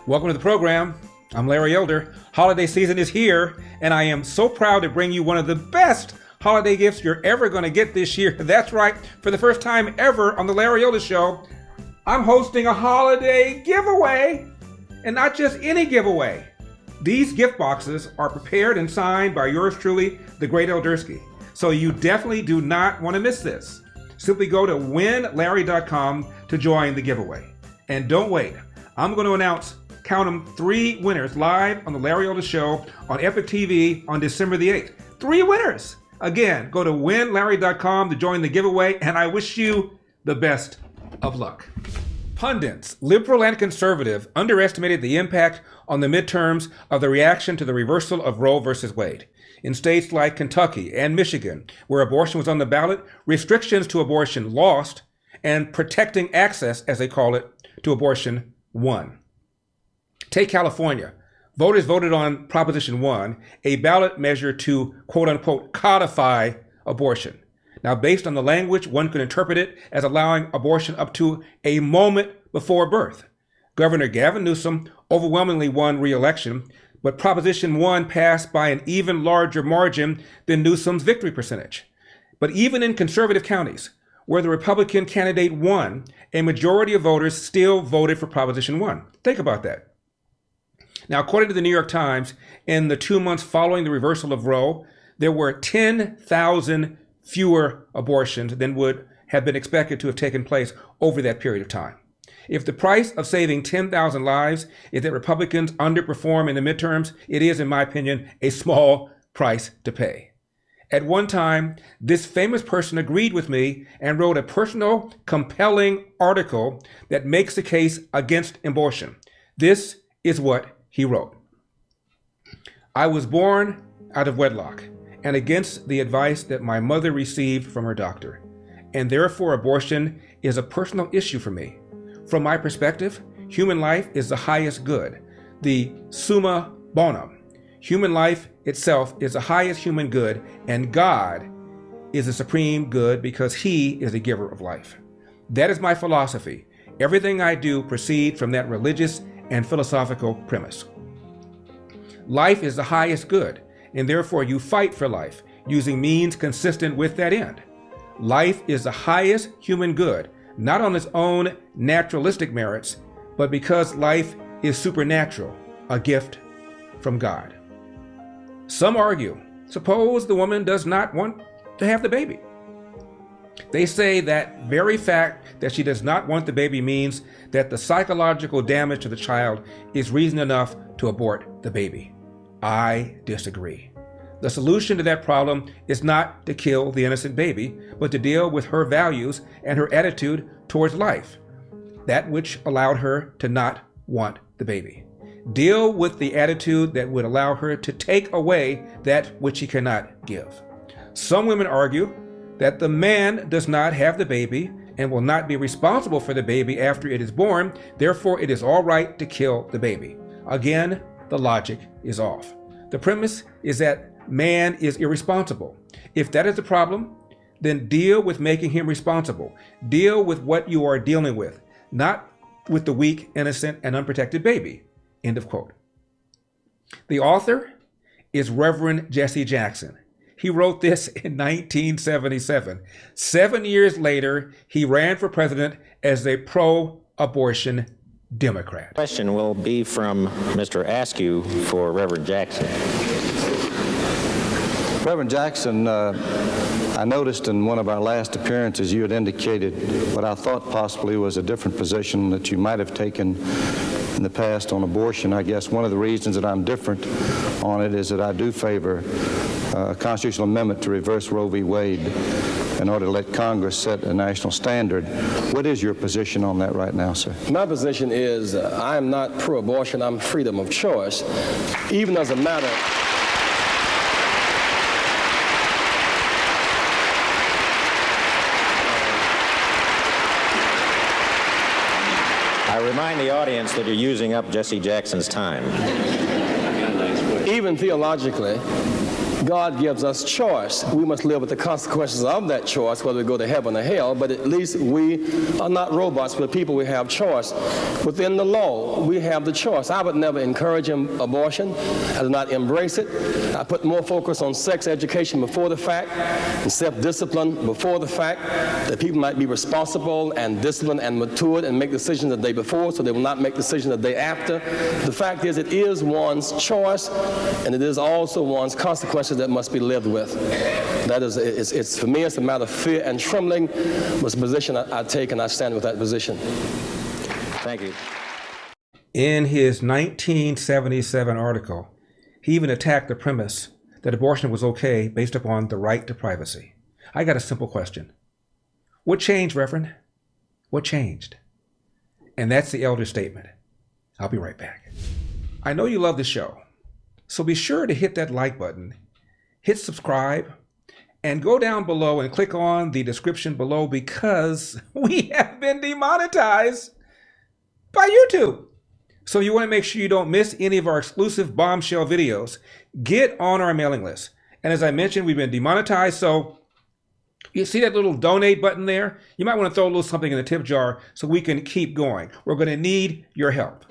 Welcome to the program. I'm Larry Elder. Holiday season is here, and I am so proud to bring you one of the best holiday gifts you're ever going to get this year. That's right. For the first time ever on the Larry Elder Show, I'm hosting a holiday giveaway, and not just any giveaway. These gift boxes are prepared and signed by yours truly, the great Eldersky. So you definitely do not want to miss this. Simply go to winlarry.com to join the giveaway. And don't wait. I'm going to announce, count them, 3 winners live on the Larry Elder Show on Epic TV on December the 8th. 3 winners. Again, go to winlarry.com to join the giveaway, and I wish you the best of luck. Pundits, liberal and conservative, underestimated the impact on the midterms of the reaction to the reversal of Roe versus Wade. In states like Kentucky and Michigan, where abortion was on the ballot, restrictions to abortion lost, and protecting access, as they call it, to abortion won. Take California. Voters voted on Proposition 1, a ballot measure to, quote-unquote, codify abortion. Now, based on the language, one could interpret it as allowing abortion up to a moment before birth. Governor Gavin Newsom overwhelmingly won re-election, but Proposition 1 passed by an even larger margin than Newsom's victory percentage. But even in conservative counties, where the Republican candidate won, a majority of voters still voted for Proposition 1. Think about that. Now, according to the New York Times, in the 2 months following the reversal of Roe, there were 10,000 fewer abortions than would have been expected to have taken place over that period of time. If the price of saving 10,000 lives is that Republicans underperform in the midterms, it is, in my opinion, a small price to pay. At one time, this famous person agreed with me and wrote a personal, compelling article that makes the case against abortion. This is what he wrote. I was born out of wedlock and against the advice that my mother received from her doctor, and therefore abortion is a personal issue for me. From my perspective, human life is the highest good, the summa bonum. Human life itself is the highest human good, and God is the supreme good because He is the giver of life. That is my philosophy. Everything I do proceeds from that religious and philosophical premise. Life is the highest good, and therefore you fight for life using means consistent with that end. Life is the highest human good, not on its own naturalistic merits, but because life is supernatural, a gift from God. Some argue, suppose the woman does not want to have the baby. They say that very fact that she does not want the baby means that the psychological damage to the child is reason enough to abort the baby. I disagree. The solution to that problem is not to kill the innocent baby, but to deal with her values and her attitude towards life, that which allowed her to not want the baby. Deal with the attitude that would allow her to take away that which she cannot give. Some women argue that the man does not have the baby and will not be responsible for the baby after it is born, therefore it is all right to kill the baby. Again, the logic is off. The premise is that man is irresponsible. If that is the problem, then deal with making him responsible. Deal with what you are dealing with, not with the weak, innocent, and unprotected baby. End of quote. The author is Reverend Jesse Jackson. He wrote this in 1977. 7 years later, he ran for president as a pro-abortion Democrat. Question will be from Mr. Askew for Reverend Jackson. Reverend Jackson, I noticed in one of our last appearances you had indicated what I thought possibly was a different position that you might have taken in the past on abortion. I guess one of the reasons that I'm different on it is that I do favor a constitutional amendment to reverse Roe v. Wade in order to let Congress set a national standard. What is your position on that right now, sir? My position is I am not pro-abortion, I'm freedom of choice, even as a matter I remind the audience that you're using up Jesse Jackson's time. even theologically, God gives us choice. We must live with the consequences of that choice, whether we go to heaven or hell, but at least we are not robots. We're people, we have choice. Within the law, we have the choice. I would never encourage abortion. I do not embrace it. I put more focus on sex education before the fact and self-discipline before the fact, that people might be responsible and disciplined and matured and make decisions the day before so they will not make decisions the day after. The fact is, it is one's choice, and it is also one's consequences that must be lived with. That is, it's for me, it's a matter of fear and trembling was the position I take, and I stand with that position. Thank you. In his 1977 article, he even attacked the premise that abortion was okay based upon the right to privacy. I got a simple question. What changed, Reverend? What changed? And that's the elder statement. I'll be right back. I know you love the show, so be sure to hit that like button, hit subscribe, and go down below and click on the description below, because we have been demonetized by YouTube. So you want to make sure you don't miss any of our exclusive bombshell videos. Get on our mailing list. And as I mentioned, we've been demonetized, so you see that little donate button there? You might want to throw a little something in the tip jar so we can keep going. We're going to need your help.